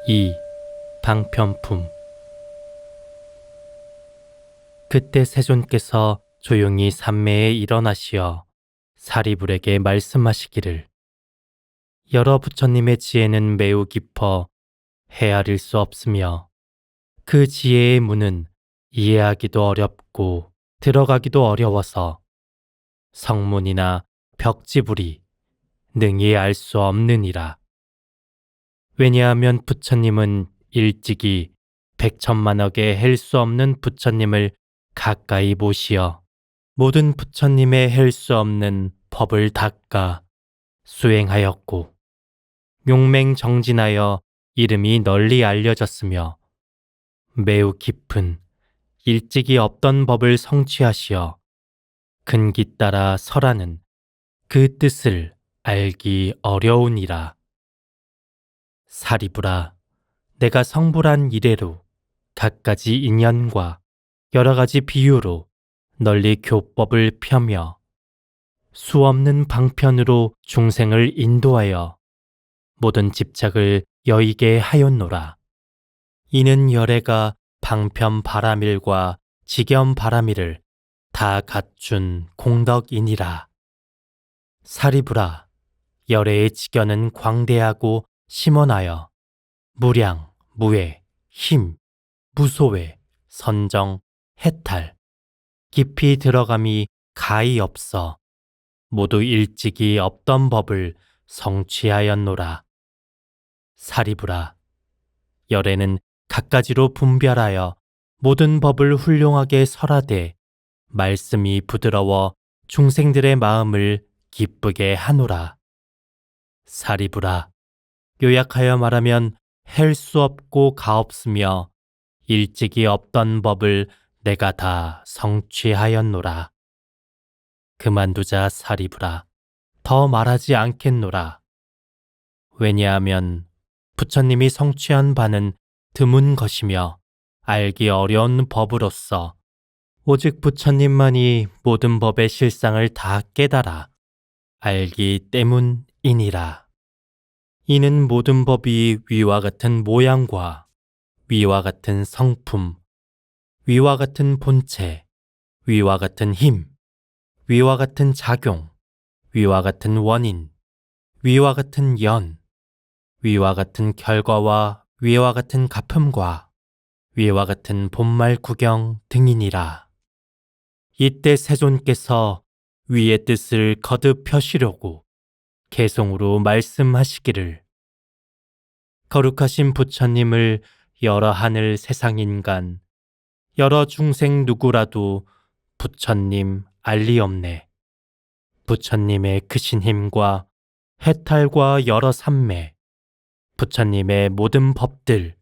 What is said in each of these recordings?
2. 방편품. 그때 세존께서 조용히 산매에 일어나시어 사리불에게 말씀하시기를, 여러 부처님의 지혜는 매우 깊어 헤아릴 수 없으며 그 지혜의 문은 이해하기도 어렵고 들어가기도 어려워서 성문이나 벽지불이 능히 알 수 없느니라. 왜냐하면 부처님은 일찍이 백천만억에 헬 수 없는 부처님을 가까이 모시어 모든 부처님의 헬 수 없는 법을 닦아 수행하였고, 용맹정진하여 이름이 널리 알려졌으며 매우 깊은 일찍이 없던 법을 성취하시어 근기 따라 설하는 그 뜻을 알기 어려우니라. 사리불아, 내가 성불한 이래로 갖가지 인연과 여러 가지 비유로 널리 교법을 펴며 수없는 방편으로 중생을 인도하여 모든 집착을 여의게 하였노라. 이는 열애가 방편 바라밀과 지겸 바라밀을 다 갖춘 공덕이니라. 사리불아, 열애의 지견은 광대하고 심원하여 무량, 무해, 힘, 무소외, 선정, 해탈, 깊이 들어감이 가히 없어 모두 일찍이 없던 법을 성취하였노라. 사리불아, 열애는 갖가지로 분별하여 모든 법을 훌륭하게 설하되 말씀이 부드러워 중생들의 마음을 기쁘게 하노라. 사리불아, 요약하여 말하면 헬 수 없고 가없으며 일찍이 없던 법을 내가 다 성취하였노라. 그만두자 사리불아, 더 말하지 않겠노라. 왜냐하면 부처님이 성취한 바는 드문 것이며 알기 어려운 법으로서 오직 부처님만이 모든 법의 실상을 다 깨달아 알기 때문이니라. 이는 모든 법이 위와 같은 모양과 위와 같은 성품, 위와 같은 본체, 위와 같은 힘, 위와 같은 작용, 위와 같은 원인, 위와 같은 연, 위와 같은 결과와 위와 같은 갚음과 위와 같은 본말 구경 등이니라. 이때 세존께서 위의 뜻을 거듭 펴시려고 개송으로 말씀하시기를, 거룩하신 부처님을 여러 하늘 세상인간 여러 중생 누구라도 부처님 알리없네. 부처님의 크신 힘과 해탈과 여러 삼매, 부처님의 모든 법들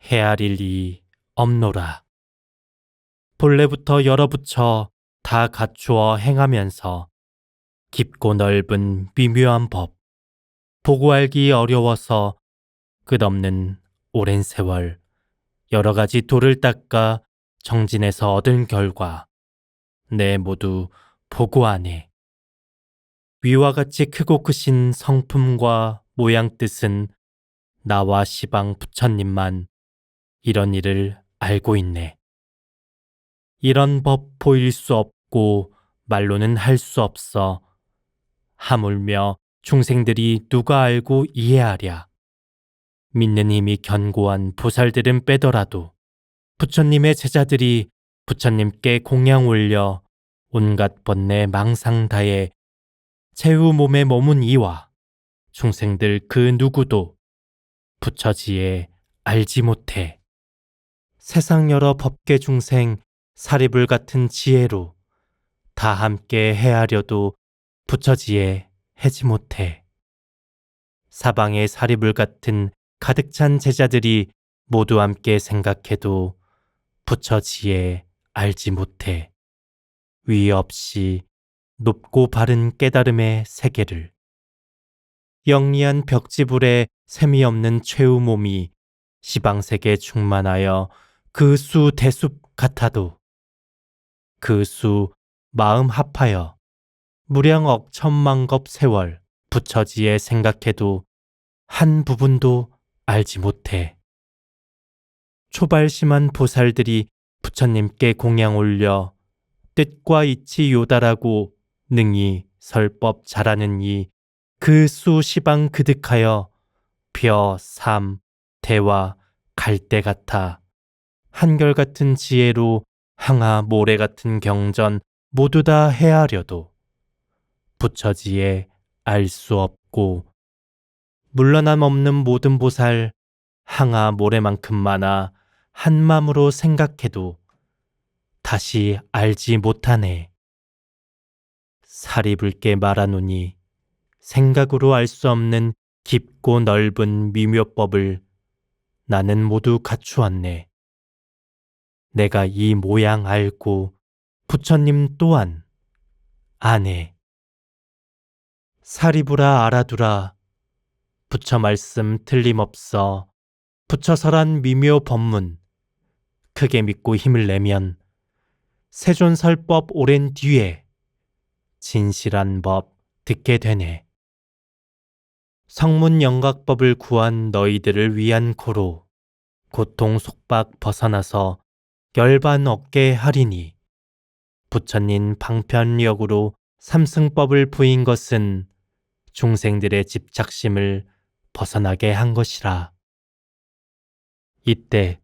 헤아릴 리 없노라. 본래부터 여러 부처 다 갖추어 행하면서 깊고 넓은 미묘한 법, 보고 알기 어려워서 끝없는 오랜 세월 여러 가지 돌을 닦아 정진해서 얻은 결과 내 모두 보고 아네. 위와 같이 크고 크신 성품과 모양 뜻은 나와 시방 부처님만 이런 일을 알고 있네. 이런 법 보일 수 없고 말로는 할 수 없어 하물며 중생들이 누가 알고 이해하랴. 믿는 힘이 견고한 보살들은 빼더라도 부처님의 제자들이 부처님께 공양 올려 온갖 번뇌 망상 다해 최후 몸에 머문 이와 중생들 그 누구도 부처지에 알지 못해. 세상 여러 법계 중생 사리불 같은 지혜로 다 함께 헤아려도 부처지에 해지 못해. 사방의 사리불 같은 가득 찬 제자들이 모두 함께 생각해도 부처지에 알지 못해. 위 없이 높고 바른 깨달음의 세계를. 영리한 벽지불에 셈이 없는 최후 몸이 시방세계 충만하여 그 수 대숲 같아도 그 수 마음 합하여 무량 억천만겁 세월 부처지에 생각해도 한 부분도 알지 못해. 초발심한 보살들이 부처님께 공양 올려 뜻과 이치 요달하고 능히 설법 잘하는 이 그 수시방 그득하여 벼, 삼, 대와 갈대 같아 한결같은 지혜로 항아 모래 같은 경전 모두 다 헤아려도 부처지에 알 수 없고 물러남 없는 모든 보살 항아 모래만큼 많아 한마음으로 생각해도 다시 알지 못하네. 살이 붉게 말하노니 생각으로 알 수 없는 깊고 넓은 미묘법을 나는 모두 갖추었네. 내가 이 모양 알고 부처님 또한 아네. 사리부라 알아두라. 부처 말씀 틀림없어. 부처설한 미묘 법문 크게 믿고 힘을 내면 세존설법 오랜 뒤에 진실한 법 듣게 되네. 성문 영각법을 구한 너희들을 위한 고로 고통 속박 벗어나서 열반 얻게 하리니 부처님 방편력으로 삼승법을 부인 것은 중생들의 집착심을 벗어나게 한 것이라. 이때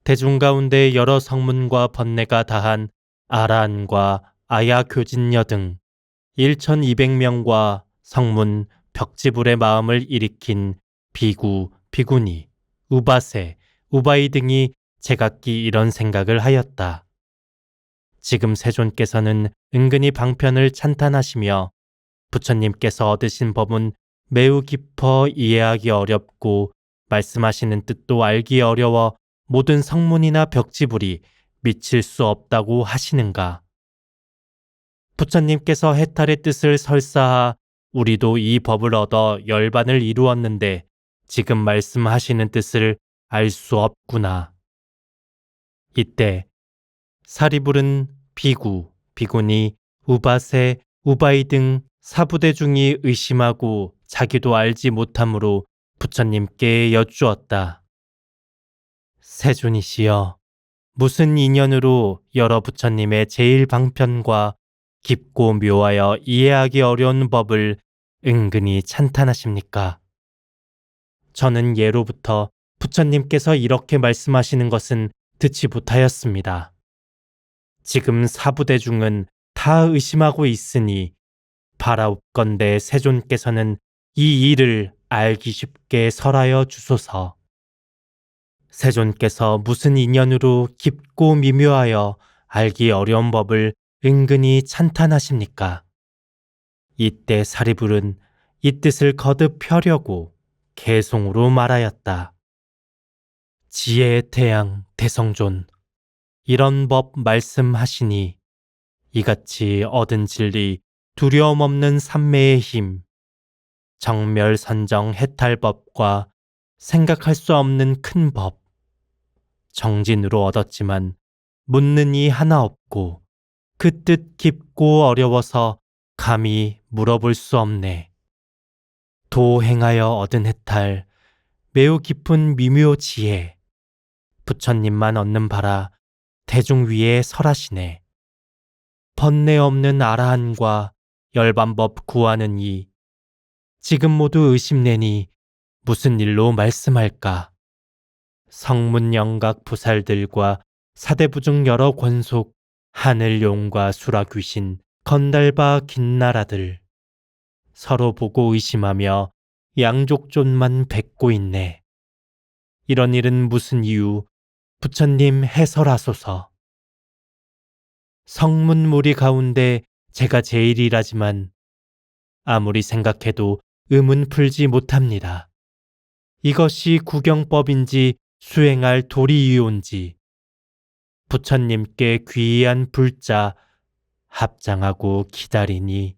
대중 가운데 여러 성문과 번뇌가 다한 아라한과 아야 교진녀 등 1200명과 성문 벽지불의 마음을 일으킨 비구, 비구니, 우바세, 우바이 등이 제각기 이런 생각을 하였다. 지금 세존께서는 은근히 방편을 찬탄하시며 부처님께서 얻으신 법은 매우 깊어 이해하기 어렵고 말씀하시는 뜻도 알기 어려워 모든 성문이나 벽지불이 미칠 수 없다고 하시는가. 부처님께서 해탈의 뜻을 설사하 우리도 이 법을 얻어 열반을 이루었는데 지금 말씀하시는 뜻을 알 수 없구나. 이때 사리불은 비구, 비구니, 우바세, 우바이 등 사부대중이 의심하고 자기도 알지 못함으로 부처님께 여쭈었다. 세존이시여, 무슨 인연으로 여러 부처님의 제일방편과 깊고 묘하여 이해하기 어려운 법을 은근히 찬탄하십니까? 저는 예로부터 부처님께서 이렇게 말씀하시는 것은 듣지 못하였습니다. 지금 사부대중은 다 의심하고 있으니 바라옵건대 세존께서는 이 일을 알기 쉽게 설하여 주소서. 세존께서 무슨 인연으로 깊고 미묘하여 알기 어려운 법을 은근히 찬탄하십니까? 이때 사리불은 이 뜻을 거듭 펴려고 개송으로 말하였다. 지혜의 태양 대성존, 이런 법 말씀하시니 이같이 얻은 진리 두려움 없는 삼매의 힘, 정멸선정 해탈법과 생각할 수 없는 큰 법, 정진으로 얻었지만 묻는 이 하나 없고 그 뜻 깊고 어려워서 감히 물어볼 수 없네. 도 행하여 얻은 해탈, 매우 깊은 미묘 지혜, 부처님만 얻는 바라 대중 위에 설하시네. 번뇌 없는 아라한과 열반법 구하는 이, 지금 모두 의심내니 무슨 일로 말씀할까? 성문 영각 부살들과 사대부중 여러 권속, 하늘용과 수라귀신, 건달바 긴나라들 서로 보고 의심하며 양족존만 뱉고 있네. 이런 일은 무슨 이유? 부처님 해설하소서. 성문무리 가운데 제가 제일이라지만 아무리 생각해도 음은 풀지 못합니다. 이것이 구경법인지 수행할 도리이온지 부처님께 귀한 불자 합장하고 기다리니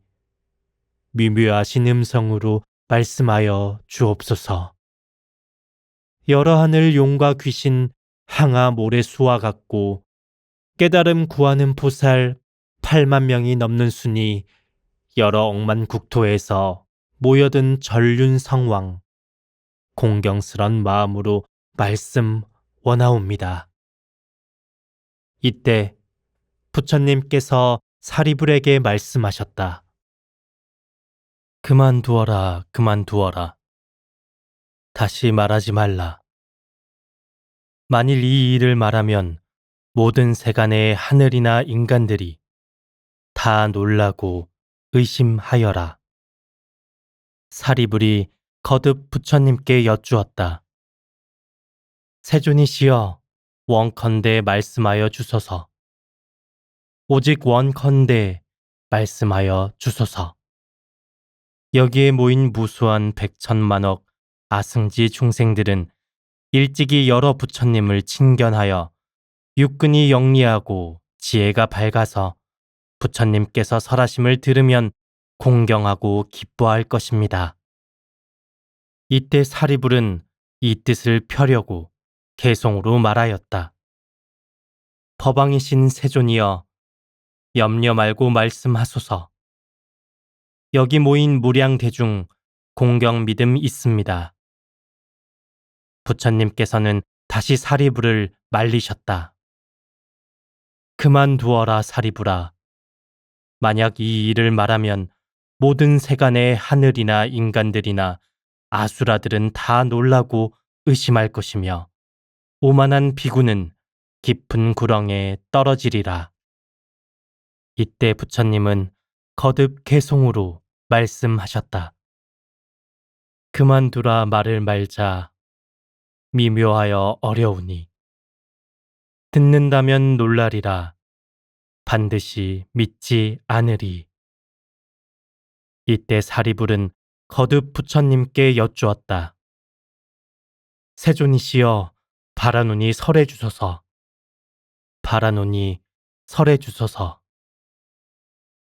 미묘하신 음성으로 말씀하여 주옵소서. 여러 하늘 용과 귀신 항아 모래수와 같고 깨달음 구하는 보살 8만 명이 넘는 순이 여러 억만 국토에서 모여든 전륜 성왕 공경스런 마음으로 말씀 원하옵니다. 이때 부처님께서 사리불에게 말씀하셨다. 그만두어라, 그만두어라. 다시 말하지 말라. 만일 이 일을 말하면 모든 세간의 하늘이나 인간들이 다 놀라고 의심하여라. 사리불이 거듭 부처님께 여쭈었다. 세존이시여, 원컨대 말씀하여 주소서. 오직 원컨대 말씀하여 주소서. 여기에 모인 무수한 백천만억 아승지 중생들은 일찍이 여러 부처님을 친견하여 육근이 영리하고 지혜가 밝아서 부처님께서 설하심을 들으면 공경하고 기뻐할 것입니다. 이때 사리불은 이 뜻을 펴려고 개송으로 말하였다. 법왕이신 세존이여, 염려 말고 말씀하소서. 여기 모인 무량 대중 공경 믿음 있습니다. 부처님께서는 다시 사리불을 말리셨다. 그만두어라 사리불아. 만약 이 일을 말하면 모든 세간의 하늘이나 인간들이나 아수라들은 다 놀라고 의심할 것이며 오만한 비구는 깊은 구렁에 떨어지리라. 이때 부처님은 거듭 개송으로 말씀하셨다. 그만두라 말을 말자. 미묘하여 어려우니. 듣는다면 놀라리라. 반드시 믿지 않으리. 이때 사리불은 거듭 부처님께 여쭈었다. 세존이시여, 바라노니 설해 주소서. 바라노니 설해 주소서.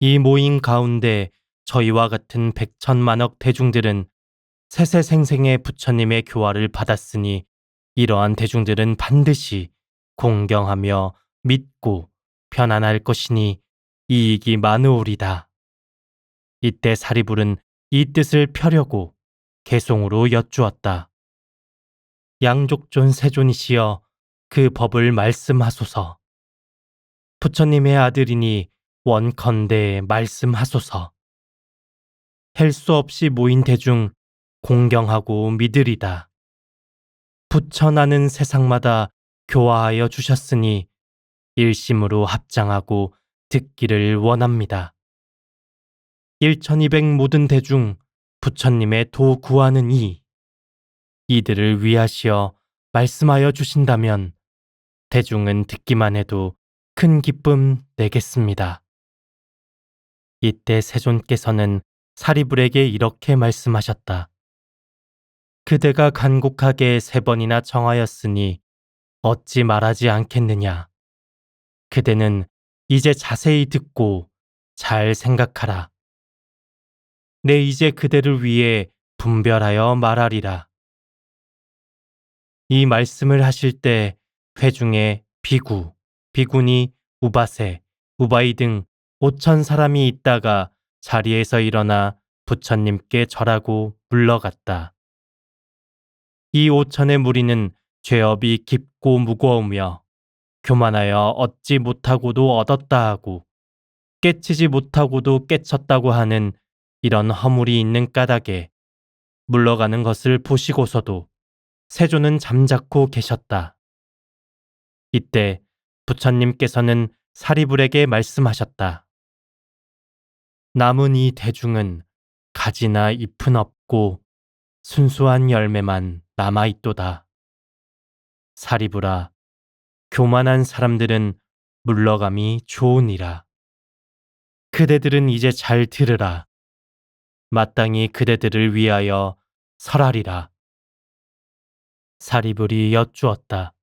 이 모임 가운데 저희와 같은 백천만억 대중들은 세세생생의 부처님의 교화를 받았으니 이러한 대중들은 반드시 공경하며 믿고 편안할 것이니 이익이 많으오리다. 이때 사리불은 이 뜻을 펴려고 개송으로 여쭈었다. 양족존 세존이시여, 그 법을 말씀하소서. 부처님의 아들이니 원컨대 말씀하소서. 헬 수 없이 모인 대중 공경하고 믿으리다. 부처나는 세상마다 교화하여 주셨으니 일심으로 합장하고 듣기를 원합니다. 1200 모든 대중 부처님의 도 구하는 이들을 위하시어 말씀하여 주신다면 대중은 듣기만 해도 큰 기쁨 내겠습니다. 이때 세존께서는 사리불에게 이렇게 말씀하셨다. 그대가 간곡하게 3번이나 청하였으니 어찌 말하지 않겠느냐. 그대는 이제 자세히 듣고 잘 생각하라. 내 이제 그대를 위해 분별하여 말하리라. 이 말씀을 하실 때 회중에 비구, 비구니, 우바세, 우바이 등 5천 사람이 있다가 자리에서 일어나 부처님께 절하고 물러갔다. 이 5천의 무리는 죄업이 깊고 무거우며 교만하여 얻지 못하고도 얻었다 하고 깨치지 못하고도 깨쳤다고 하는 이런 허물이 있는 까닭에 물러가는 것을 보시고서도 세존은 잠자코 계셨다. 이때 부처님께서는 사리불에게 말씀하셨다. 남은 이 대중은 가지나 잎은 없고 순수한 열매만 남아있도다. 사리불아, 교만한 사람들은 물러감이 좋으니라. 그대들은 이제 잘 들으라. 마땅히 그대들을 위하여 설하리라. 사리불이 여쭈었다.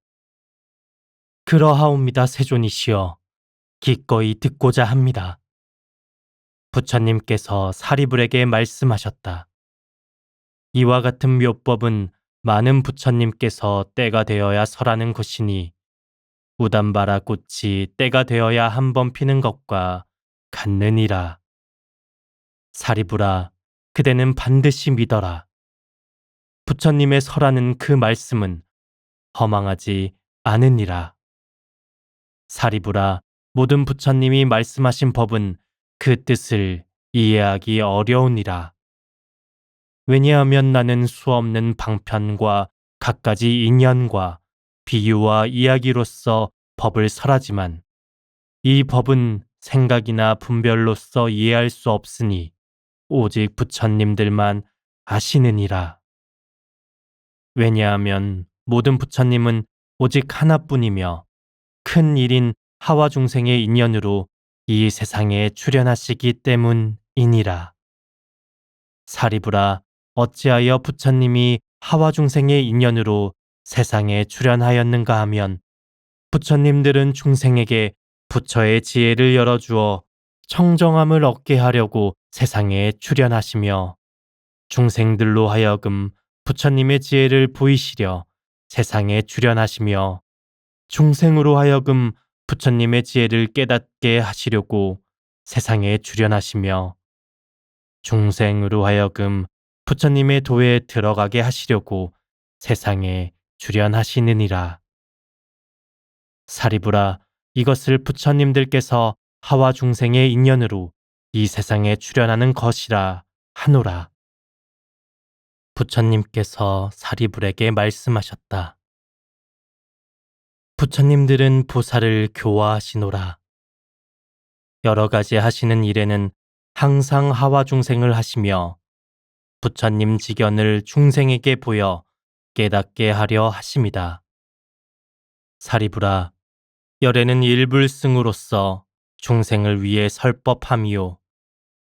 그러하옵니다, 세존이시여. 기꺼이 듣고자 합니다. 부처님께서 사리불에게 말씀하셨다. 이와 같은 묘법은 많은 부처님께서 때가 되어야 설하는 것이니 우담바라 꽃이 때가 되어야 한 번 피는 것과 같느니라. 사리불아, 그대는 반드시 믿어라. 부처님의 설하는 그 말씀은 허망하지 아느니라. 사리부라, 모든 부처님이 말씀하신 법은 그 뜻을 이해하기 어려우니라. 왜냐하면 나는 수없는 방편과 갖가지 인연과 비유와 이야기로서 법을 설하지만 이 법은 생각이나 분별로서 이해할 수 없으니 오직 부처님들만 아시느니라. 왜냐하면 모든 부처님은 오직 하나뿐이며 큰 일인 하와 중생의 인연으로 이 세상에 출현하시기 때문이니라. 사리부라, 어찌하여 부처님이 하와 중생의 인연으로 세상에 출현하였는가 하면 부처님들은 중생에게 부처의 지혜를 열어주어 청정함을 얻게 하려고 세상에 출현하시며 중생들로 하여금 부처님의 지혜를 보이시려 세상에 출현하시며 중생으로 하여금 부처님의 지혜를 깨닫게 하시려고 세상에 출현하시며 중생으로 하여금 부처님의 도에 들어가게 하시려고 세상에 출현하시느니라. 사리부라, 이것을 부처님들께서 하와 중생의 인연으로 이 세상에 출현하는 것이라 하노라. 부처님께서 사리불에게 말씀하셨다. 부처님들은 보살을 교화하시노라. 여러 가지 하시는 일에는 항상 하와 중생을 하시며 부처님 직연을 중생에게 보여 깨닫게 하려 하심이다. 사리부라, 열애는 일불승으로서 중생을 위해 설법함이요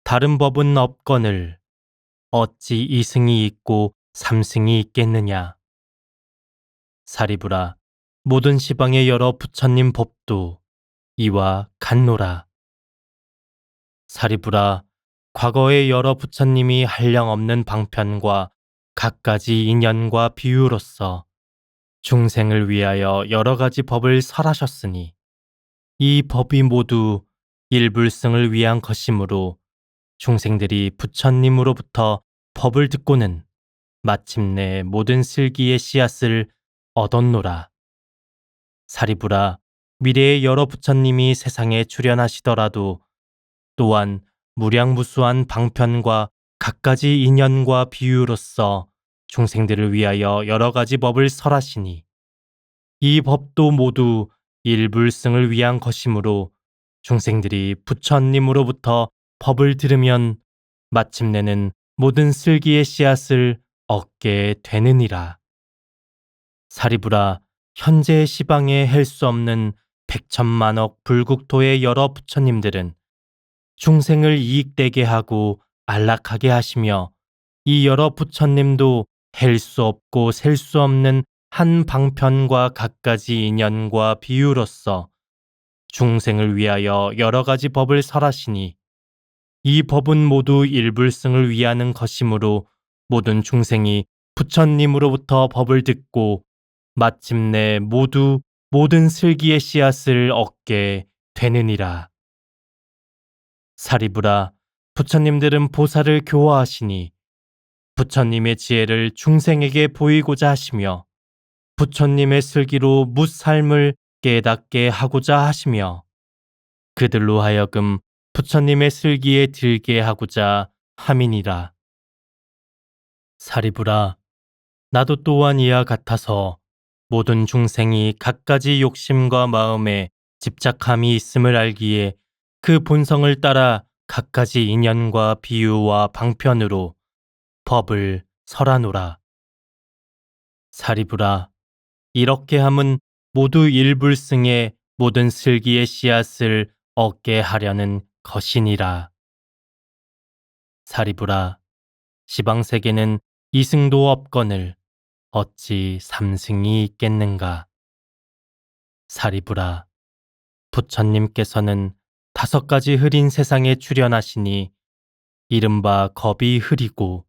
다른 법은 없거늘 어찌 이승이 있고 삼승이 있겠느냐. 사리부라, 모든 시방의 여러 부처님 법도 이와 같노라. 사리부라, 과거의 여러 부처님이 한량없는 방편과 갖가지 인연과 비유로서 중생을 위하여 여러 가지 법을 설하셨으니 이 법이 모두 일불승을 위한 것이므로 중생들이 부처님으로부터 법을 듣고는 마침내 모든 슬기의 씨앗을 얻었노라. 사리부라, 미래의 여러 부처님이 세상에 출현하시더라도 또한 무량무수한 방편과 갖가지 인연과 비유로서 중생들을 위하여 여러 가지 법을 설하시니 이 법도 모두 일불승을 위한 것이므로 중생들이 부처님으로부터 법을 들으면 마침내는 모든 슬기의 씨앗을 얻게 되느니라. 사리부라, 현재의 시방에 헬 수 없는 백천만억 불국토의 여러 부처님들은 중생을 이익되게 하고 안락하게 하시며 이 여러 부처님도 헬 수 없고 셀 수 없는 한 방편과 갖가지 인연과 비유로서 중생을 위하여 여러 가지 법을 설하시니 이 법은 모두 일불승을 위하는 것이므로 모든 중생이 부처님으로부터 법을 듣고 마침내 모두 모든 슬기의 씨앗을 얻게 되느니라. 사리부라, 부처님들은 보살을 교화하시니 부처님의 지혜를 중생에게 보이고자 하시며 부처님의 슬기로 뭇삶을 깨닫게 하고자 하시며 그들로 하여금 부처님의 슬기에 들게 하고자 함이니라. 사리부라, 나도 또한 이와 같아서 모든 중생이 갖가지 욕심과 마음에 집착함이 있음을 알기에 그 본성을 따라 갖가지 인연과 비유와 방편으로 법을 설하노라. 사리부라, 이렇게 함은 모두 일불승의 모든 슬기의 씨앗을 얻게 하려는 것이니라. 사리부라, 시방세계는 이승도 없거늘 어찌 삼승이 있겠는가. 사리부라, 부처님께서는 5가지 흐린 세상에 출현하시니 이른바 겁이 흐리고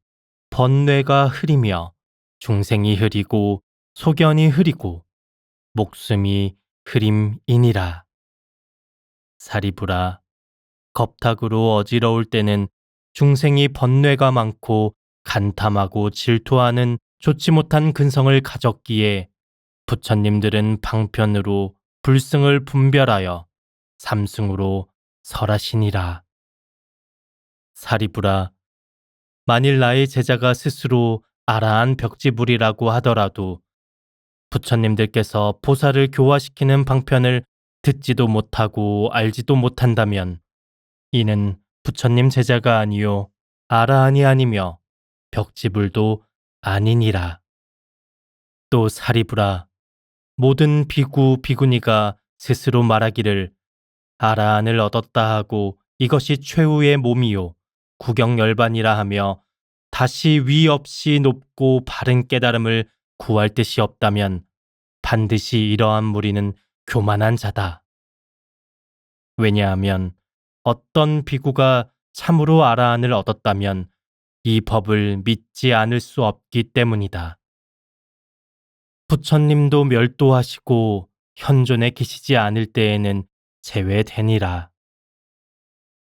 번뇌가 흐리며 중생이 흐리고 소견이 흐리고 목숨이 흐림이니라. 사리부라, 겁탁으로 어지러울 때는 중생이 번뇌가 많고 간탐하고 질투하는 좋지 못한 근성을 가졌기에 부처님들은 방편으로 불승을 분별하여 삼승으로 설하시니라. 사리부라, 만일 나의 제자가 스스로 아라한 벽지불이라고 하더라도 부처님들께서 보살을 교화시키는 방편을 듣지도 못하고 알지도 못한다면 이는 부처님 제자가 아니요 아라한이 아니며 벽지불도 아니니라. 또 사리부라, 모든 비구 비구니가 스스로 말하기를 아라한을 얻었다 하고 이것이 최후의 몸이요 구경열반이라 하며 다시 위 없이 높고 바른 깨달음을 구할 뜻이 없다면 반드시 이러한 무리는 교만한 자다. 왜냐하면 어떤 비구가 참으로 아라한을 얻었다면 이 법을 믿지 않을 수 없기 때문이다. 부처님도 멸도하시고 현존에 계시지 않을 때에는 제외되니라.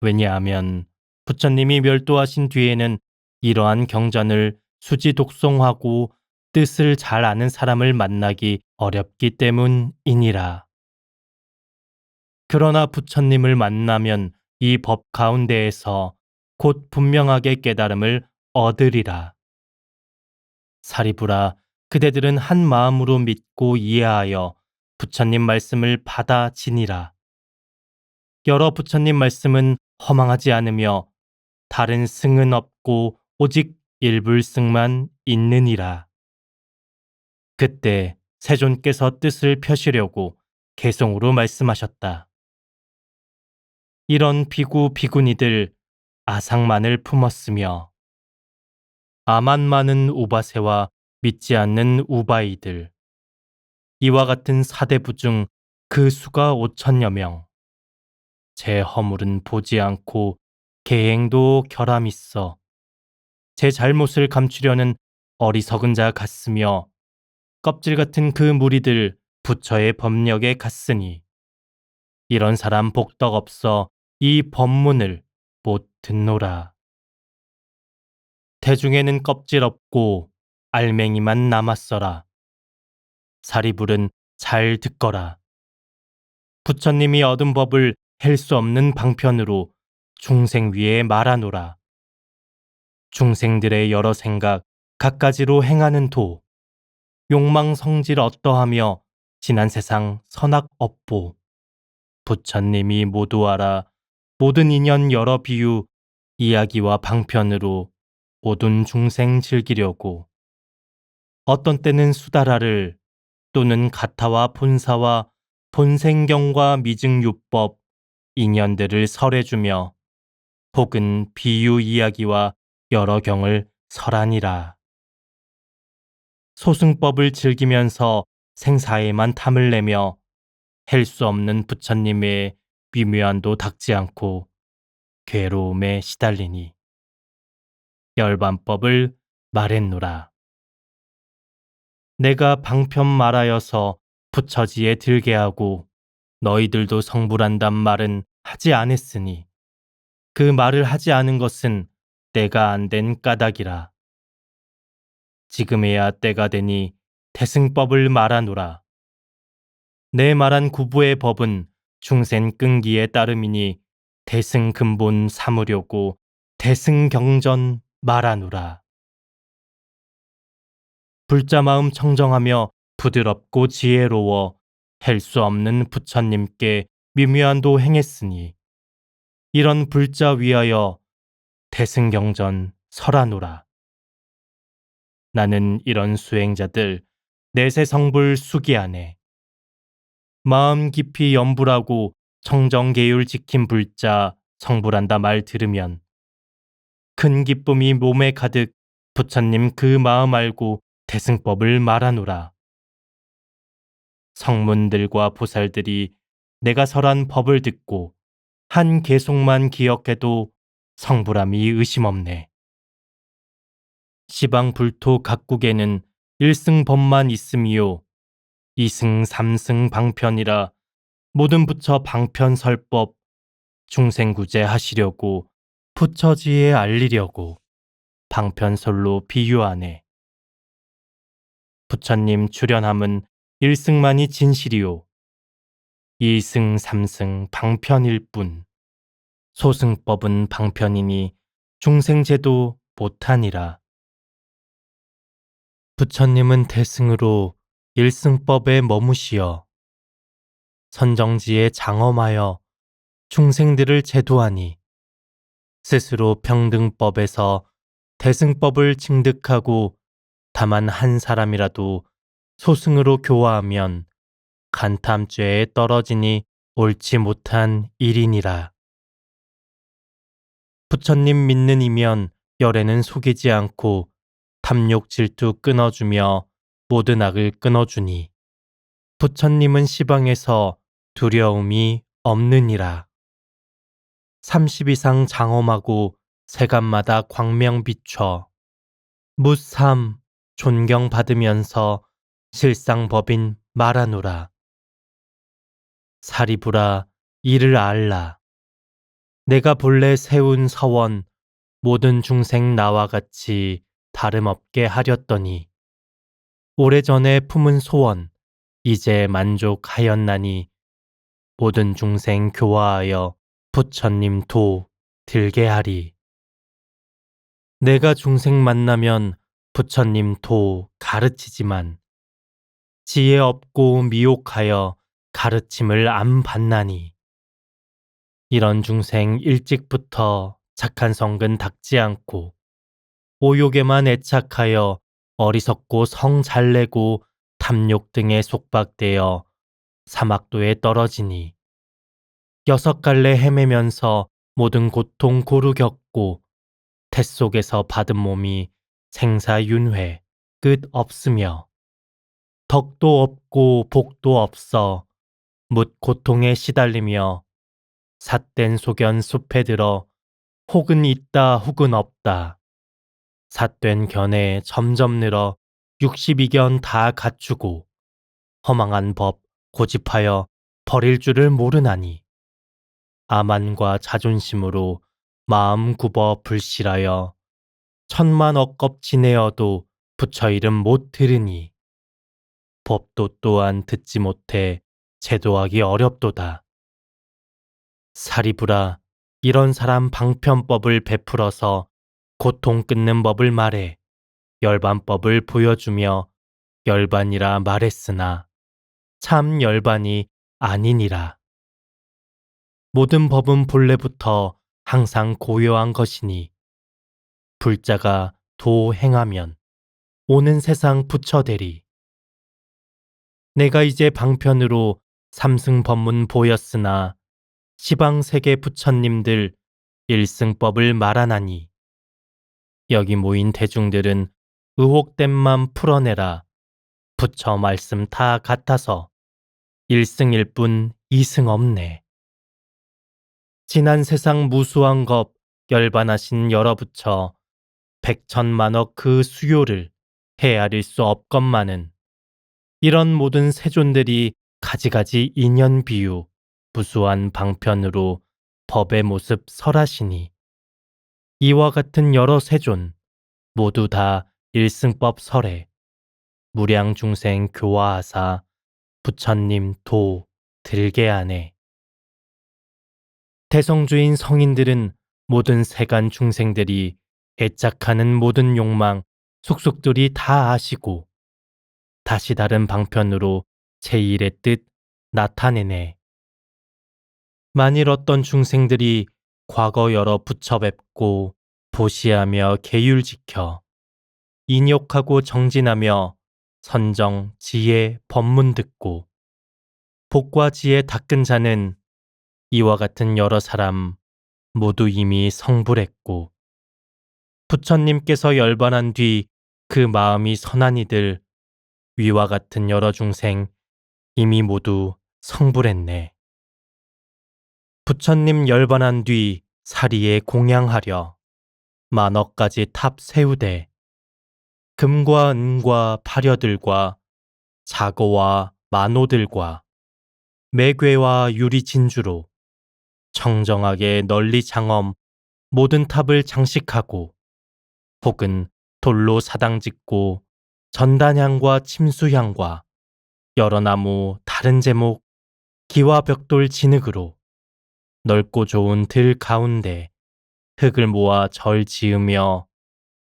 왜냐하면 부처님이 멸도하신 뒤에는 이러한 경전을 수지 독송하고 뜻을 잘 아는 사람을 만나기 어렵기 때문이니라. 그러나 부처님을 만나면 이 법 가운데에서 곧 분명하게 깨달음을 얻으리라. 사리부라, 그대들은 한 마음으로 믿고 이해하여 부처님 말씀을 받아지니라. 여러 부처님 말씀은 허망하지 않으며 다른 승은 없고 오직 일불승만 있느니라. 그때 세존께서 뜻을 펴시려고 개송으로 말씀하셨다. 이런 비구 비구니들 아상만을 품었으며 아만 많은 우바세와 믿지 않는 우바이들, 이와 같은 사대부 중 그 수가 5천여 명. 제 허물은 보지 않고 계행도 결함 있어 제 잘못을 감추려는 어리석은 자 같으며 껍질 같은 그 무리들 부처의 법력에 갔으니 이런 사람 복덕 없어 이 법문을 못 듣노라. 대중에는 껍질 없고 알맹이만 남았어라. 사리불은 잘 듣거라. 부처님이 얻은 법을 헬 수 없는 방편으로 중생 위에 말하노라. 중생들의 여러 생각 갖가지로 행하는 도, 욕망 성질 어떠하며 지난 세상 선악 업보, 부처님이 모두 알아 모든 인연 여러 비유 이야기와 방편으로 모든 중생 즐기려고 어떤 때는 수다라를 또는 가타와 본사와 본생경과 미증유법 인연들을 설해주며 혹은 비유 이야기와 여러 경을 설하니라. 소승법을 즐기면서 생사에만 탐을 내며 헬 수 없는 부처님의 미묘한도 닦지 않고 괴로움에 시달리니 열반법을 말했노라. 내가 방편 말하여서 부처지에 들게 하고 너희들도 성불한단 말은 하지 않았으니 그 말을 하지 않은 것은 때가 안 된 까닭이라. 지금에야 때가 되니 대승법을 말하노라. 내 말한 구부의 법은 중생 끈기에 따름이니 대승 근본 삼으려고 대승 경전 말하노라. 불자 마음 청정하며 부드럽고 지혜로워 헬 수 없는 부처님께 미묘한도 행했으니 이런 불자 위하여 대승 경전 설하노라. 나는 이런 수행자들 내세 성불 수기하네. 마음 깊이 염불하고 청정계율 지킨 불자 성불한다 말 들으면 큰 기쁨이 몸에 가득 부처님 그 마음 알고 대승법을 말하노라. 성문들과 보살들이 내가 설한 법을 듣고 한 개송만 기억해도 성불함이 의심없네. 시방 불토 각국에는 1승 법만 있음이요 2승 3승 방편이라 모든 부처 방편 설법 중생구제 하시려고 부처지에 알리려고 방편설로 비유하네. 부처님 출현함은 1승만이 진실이요. 2승, 3승 방편일 뿐. 소승법은 방편이니 중생제도 못하니라. 부처님은 대승으로 1승법에 머무시어 선정지에 장엄하여 중생들을 제도하니 스스로 평등법에서 대승법을 징득하고 다만 한 사람이라도 소승으로 교화하면 간탐죄에 떨어지니 옳지 못한 일이니라. 부처님 믿는 이면 열에는 속이지 않고 탐욕 질투 끊어주며 모든 악을 끊어주니 부처님은 시방에서 두려움이 없느니라. 30 이상 장엄하고 세간마다 광명 비춰 무삼 존경받으면서 실상법인 말하노라. 사리부라 이를 알라. 내가 본래 세운 서원 모든 중생 나와 같이 다름없게 하렸더니 오래전에 품은 소원 이제 만족하였나니 모든 중생 교화하여 부처님 도 들게 하리. 내가 중생 만나면 부처님 도 가르치지만 지혜 없고 미혹하여 가르침을 안 받나니 이런 중생 일찍부터 착한 성근 닦지 않고 오욕에만 애착하여 어리석고 성 잘내고 탐욕 등에 속박되어 사막도에 떨어지니 6갈래 헤매면서 모든 고통 고루 겪고 태 속에서 받은 몸이 생사윤회 끝 없으며 덕도 없고 복도 없어 묻 고통에 시달리며 삿된 소견 숲에 들어 혹은 있다 혹은 없다. 삿된 견에 점점 늘어 62견 다 갖추고 허망한 법 고집하여 버릴 줄을 모르나니 아만과 자존심으로 마음 굽어 불실하여 천만 억겁 지내어도 부처 이름 못 들으니 법도 또한 듣지 못해 제도하기 어렵도다. 사리부라 이런 사람 방편법을 베풀어서 고통 끊는 법을 말해 열반법을 보여주며 열반이라 말했으나 참 열반이 아니니라. 모든 법은 본래부터 항상 고요한 것이니 불자가 도 행하면 오는 세상 부처되리. 내가 이제 방편으로 삼승 법문 보였으나 시방세계 부처님들 일승법을 말하나니 여기 모인 대중들은 의혹됨만 풀어내라. 부처 말씀 다 같아서 일승일 뿐 이승 없네. 지난 세상 무수한 것 열반하신 여러 부처 백천만억 그 수요를 헤아릴 수 없건만은 이런 모든 세존들이 가지가지 인연 비유 무수한 방편으로 법의 모습 설하시니 이와 같은 여러 세존 모두 다 일승법 설에 무량 중생 교화하사 부처님 도 들게 하네. 대성주인 성인들은 모든 세간 중생들이 애착하는 모든 욕망 속속들이 다 아시고 다시 다른 방편으로 제1의 뜻 나타내네. 만일 어떤 중생들이 과거 여러 부처 뵙고 보시하며 계율 지켜 인욕하고 정진하며 선정, 지혜, 법문 듣고 복과 지혜 닦은 자는 이와 같은 여러 사람 모두 이미 성불했고 부처님께서 열반한 뒤 그 마음이 선한 이들 위와 같은 여러 중생 이미 모두 성불했네. 부처님 열반한 뒤 사리에 공양하려 만억 가지 탑 세우되 금과 은과 파려들과 자고와 만호들과 매괴와 유리 진주로 청정하게 널리 장엄 모든 탑을 장식하고 혹은 돌로 사당 짓고 전단향과 침수향과 여러 나무 다른 제목 기와 벽돌 진흙으로 넓고 좋은 들 가운데 흙을 모아 절 지으며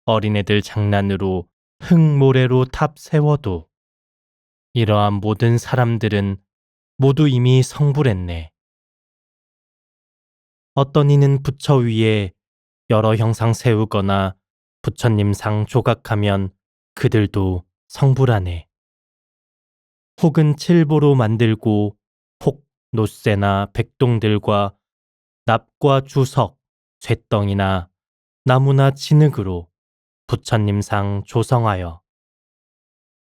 어린애들 장난으로 흙모래로 탑 세워도 이러한 모든 사람들은 모두 이미 성불했네. 어떤 이는 부처 위에 여러 형상 세우거나 부처님 상 조각하면 그들도 성불하네. 혹은 칠보로 만들고 혹 노쇠나 백동들과 납과 주석, 쇠덩이나 나무나 진흙으로 부처님 상 조성하여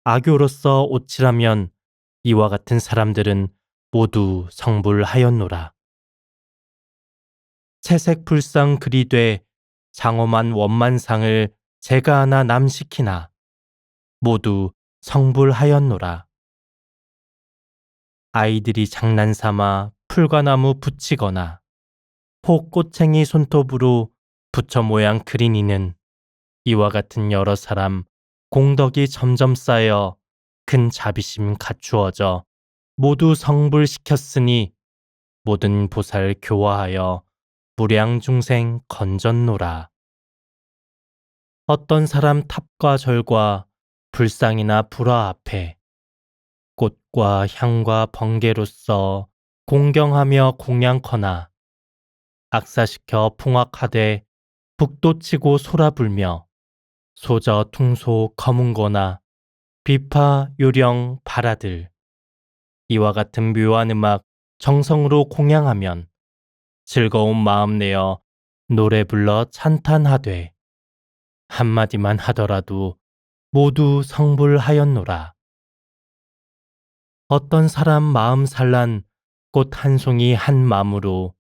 악교로서 오칠하면 이와 같은 사람들은 모두 성불하였노라. 채색 불상 그리되 장엄한 원만상을 제가 하나 남시키나 모두 성불하였노라. 아이들이 장난삼아 풀과나무 붙이거나 혹 꽃챙이 손톱으로 부처 모양 그린 이는 이와 같은 여러 사람 공덕이 점점 쌓여 큰 자비심 갖추어져 모두 성불시켰으니 모든 보살 교화하여 무량중생 건졌노라. 어떤 사람 탑과 절과 불상이나 불화 앞에 꽃과 향과 번개로서 공경하며 공양커나 악사시켜 풍악하되 북돋치고 소라불며 소저 퉁소 거문거나 비파 요령 바라들 이와 같은 묘한 음악 정성으로 공양하면 즐거운 마음 내어 노래 불러 찬탄하되 한마디만 하더라도 모두 성불하였노라. 어떤 사람 마음 살란 꽃 한 송이 한 마음으로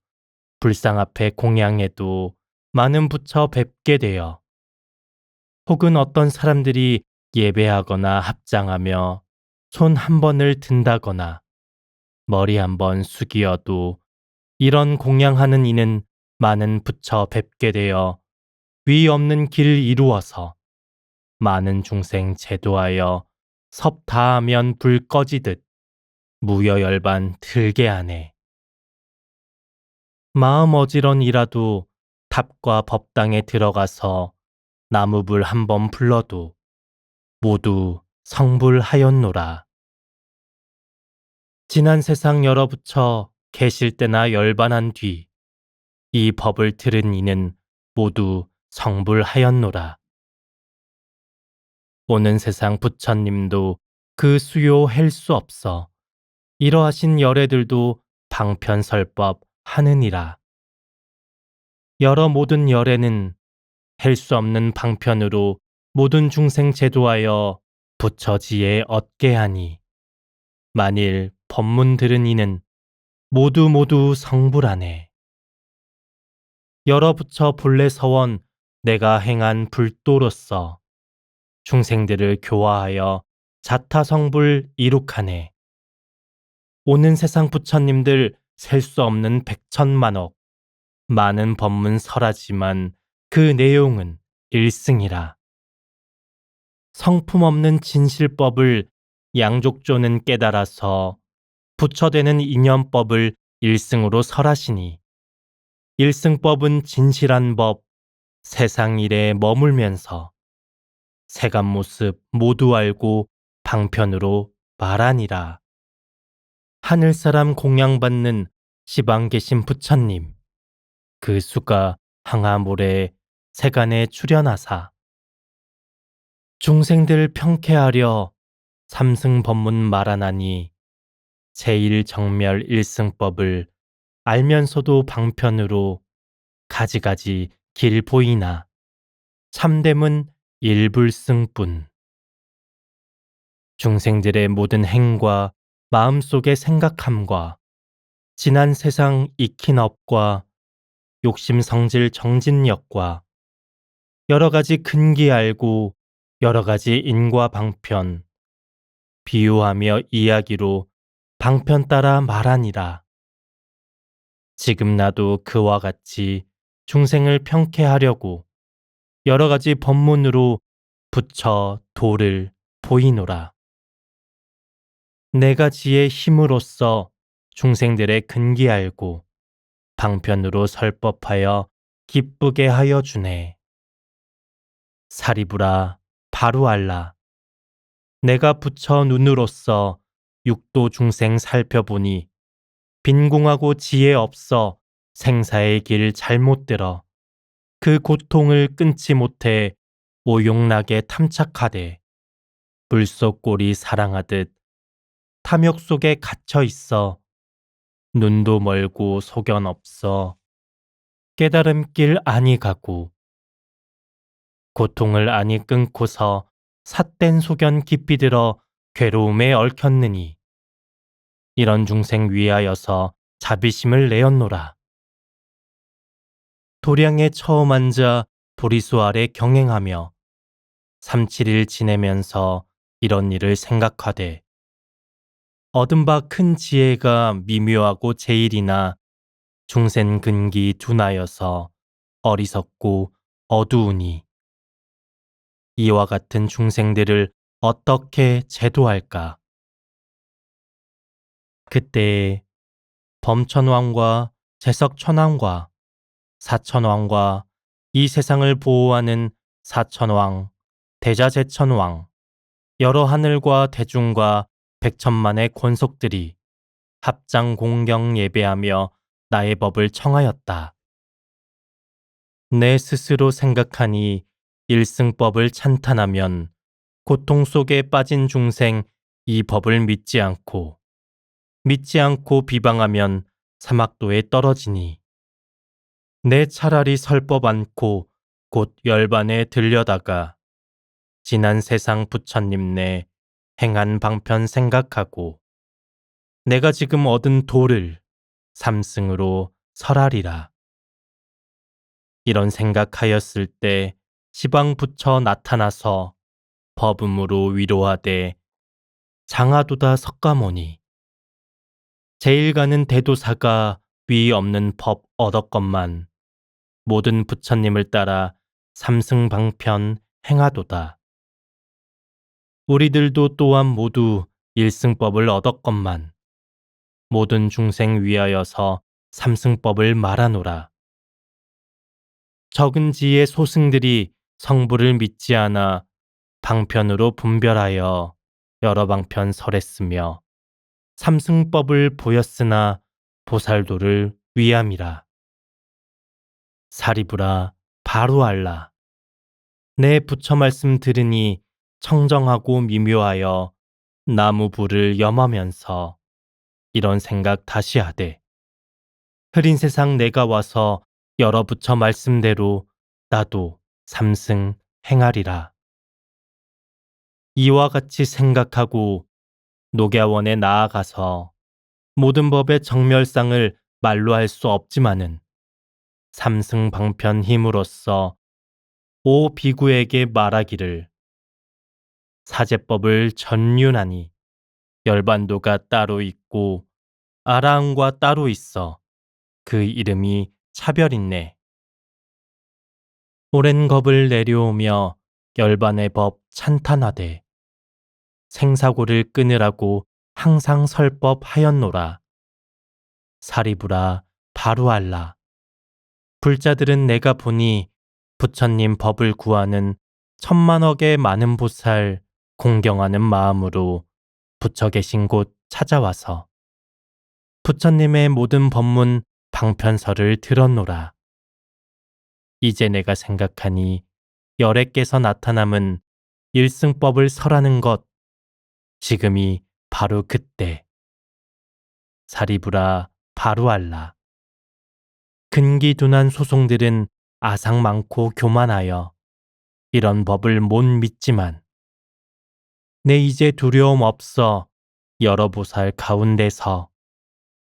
불상 앞에 공양해도 많은 부처 뵙게 되어 혹은 어떤 사람들이 예배하거나 합장하며 손 한 번을 든다거나 머리 한 번 숙이어도 이런 공양하는 이는 많은 부처 뵙게 되어 위 없는 길 이루어서 많은 중생 제도하여 섭 다하면 불 꺼지듯 무여열반 들게 하네. 마음 어지런이라도 탑과 법당에 들어가서 나무불 한 번 불러도 모두 성불하였노라. 지난 세상 여러 부처 계실 때나 열반한 뒤 이 법을 들은 이는 모두 성불하였노라. 오는 세상 부처님도 그 수요 헬 수 없어 이러하신 열애들도 방편설법 하느니라. 여러 모든 열애는 헬 수 없는 방편으로 모든 중생 제도하여 부처지에 얻게 하니 만일 법문 들은 이는 모두 성불하네. 여러 부처 본래 서원 내가 행한 불도로서 중생들을 교화하여 자타성불 이룩하네. 오는 세상 부처님들 셀 수 없는 백천만억 많은 법문 설하지만 그 내용은 일승이라. 성품 없는 진실법을 양족조는 깨달아서 부처되는 인연법을 일승으로 설하시니 일승법은 진실한 법, 세상 일에 머물면서 세간 모습 모두 알고 방편으로 말하니라. 하늘사람 공양받는 시방 계신 부처님, 그 수가 항아모래 세간에 출현하사 중생들 평쾌하려 삼승 법문 말하나니 제1정멸 일승법을 알면서도 방편으로 가지가지 길 보이나 참됨은 일불승뿐. 중생들의 모든 행과 마음속의 생각함과 지난 세상 익힌 업과 욕심 성질 정진력과 여러 가지 근기 알고 여러 가지 인과 방편 비유하며 이야기로 방편 따라 말하니라. 지금 나도 그와 같이 중생을 평쾌하려고 여러 가지 법문으로 부처 도를 보이노라. 내가 지의 힘으로써 중생들의 근기 알고 방편으로 설법하여 기쁘게 하여 주네. 사리부라 바로 알라. 내가 부처 눈으로써 육도 중생 살펴보니 빈궁하고 지혜 없어 생사의 길 잘못 들어 그 고통을 끊지 못해 오용락에 탐착하되 물속 꼴이 사랑하듯 탐욕 속에 갇혀 있어 눈도 멀고 소견 없어 깨달음 길 아니 가고 고통을 아니 끊고서 삿된 소견 깊이 들어 괴로움에 얽혔느니 이런 중생 위하여서 자비심을 내었노라. 도량에 처음 앉아 보리수 아래 경행하며 3-7일 지내면서 이런 일을 생각하되 얻은 바 큰 지혜가 미묘하고 제일이나 중생 근기 둔하여서 어리석고 어두우니 이와 같은 중생들을 어떻게 제도할까? 그때 범천왕과 제석천왕과 사천왕과 이 세상을 보호하는 사천왕, 대자제천왕, 여러 하늘과 대중과 백천만의 권속들이 합장 공경 예배하며 나의 법을 청하였다. 내 스스로 생각하니 일승법을 찬탄하면 고통 속에 빠진 중생 이 법을 믿지 않고 비방하면 사막도에 떨어지니 내 차라리 설법 않고 곧 열반에 들려다가 지난 세상 부처님 내 행한 방편 생각하고 내가 지금 얻은 도를 삼승으로 설하리라. 이런 생각하였을 때 시방 부처 나타나서 법음으로 위로하되 장하도다 석가모니 제일 가는 대도사가 위 없는 법 얻었건만 모든 부처님을 따라 삼승방편 행하도다. 우리들도 또한 모두 일승법을 얻었건만 모든 중생 위하여서 삼승법을 말하노라. 적은 지의 소승들이 성부를 믿지 않아 방편으로 분별하여 여러 방편 설했으며 삼승법을 보였으나 보살도를 위함이라. 사리부라 바로 알라. 내 부처 말씀 들으니 청정하고 미묘하여 나무 불을 염하면서 이런 생각 다시 하되 흐린 세상 내가 와서 여러 부처 말씀대로 나도 삼승 행하리라. 이와 같이 생각하고 녹야원에 나아가서 모든 법의 정멸상을 말로 할 수 없지만은 삼승 방편 힘으로써 오 비구에게 말하기를 사제법을 전륜하니 열반도가 따로 있고 아라한과 따로 있어 그 이름이 차별있네. 오랜 겁을 내려오며 열반의 법 찬탄하되 생사고를 끊으라고 항상 설법하였노라. 사리부라 바로 알라. 불자들은 내가 보니 부처님 법을 구하는 천만억의 많은 보살 공경하는 마음으로 부처 계신 곳 찾아와서 부처님의 모든 법문 방편설을 들었노라. 이제 내가 생각하니 열애께서 나타남은 일승법을 설하는 것 지금이 바로 그때. 사리부라 바로 알라. 근기둔한 소송들은 아상 많고 교만하여 이런 법을 못 믿지만 내 이제 두려움 없어 여러 보살 가운데서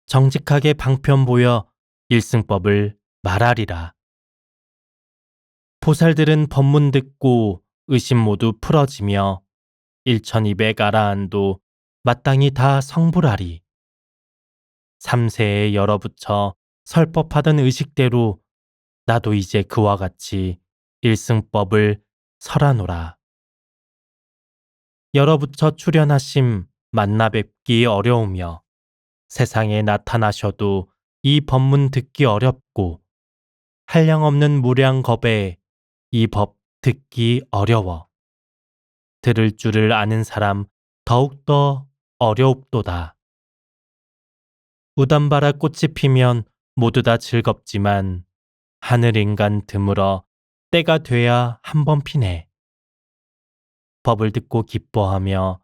정직하게 방편 보여 일승법을 말하리라. 보살들은 법문 듣고 의심 모두 풀어지며 1200 아라한도 마땅히 다 성불하리. 3세에 여러 부처 설법하던 의식대로 나도 이제 그와 같이 일승법을 설하노라. 여러 부처 출연하심 만나 뵙기 어려우며 세상에 나타나셔도 이 법문 듣기 어렵고 한량없는 무량겁에 이 법 듣기 어려워. 들을 줄을 아는 사람 더욱더 어려웁도다. 우담바라 꽃이 피면 모두 다 즐겁지만 하늘인간 드물어 때가 돼야 한 번 피네. 법을 듣고 기뻐하며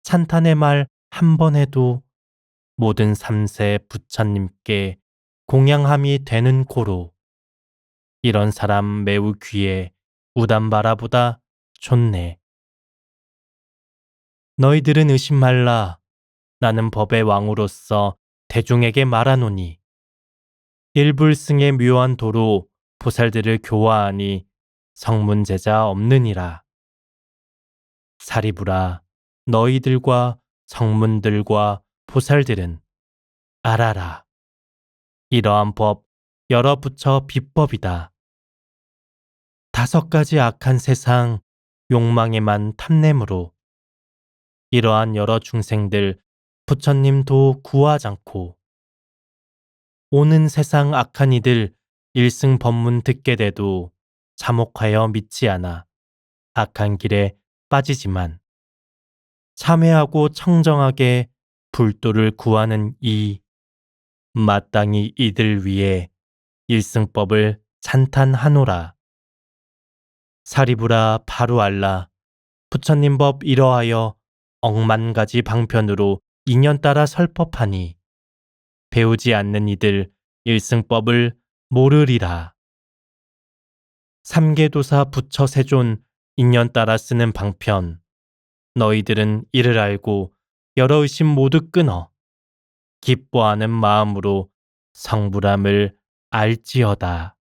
찬탄의 말 한 번 해도 모든 삼세 부처님께 공양함이 되는 고로 이런 사람 매우 귀해 우담바라보다 좋네. 너희들은 의심 말라. 나는 법의 왕으로서 대중에게 말하노니 일불승의 묘한 도로 보살들을 교화하니 성문제자 없느니라. 사리부라, 너희들과 성문들과 보살들은 알아라. 이러한 법 여러 부처 비법이다. 5가지 악한 세상 욕망에만 탐냄으로 이러한 여러 중생들 부처님도 구하잖고 오는 세상 악한 이들 일승 법문 듣게 돼도 자목하여 믿지 않아 악한 길에 빠지지만 참회하고 청정하게 불도를 구하는 이 마땅히 이들 위해 일승법을 찬탄하노라. 사리부라 바로 알라. 부처님 법 이러하여 억만가지 방편으로 인연 따라 설법하니 배우지 않는 이들 일승법을 모르리라. 삼계도사 부처 세존 인연 따라 쓰는 방편 너희들은 이를 알고 여러 의심 모두 끊어 기뻐하는 마음으로 성불함을 알지어다.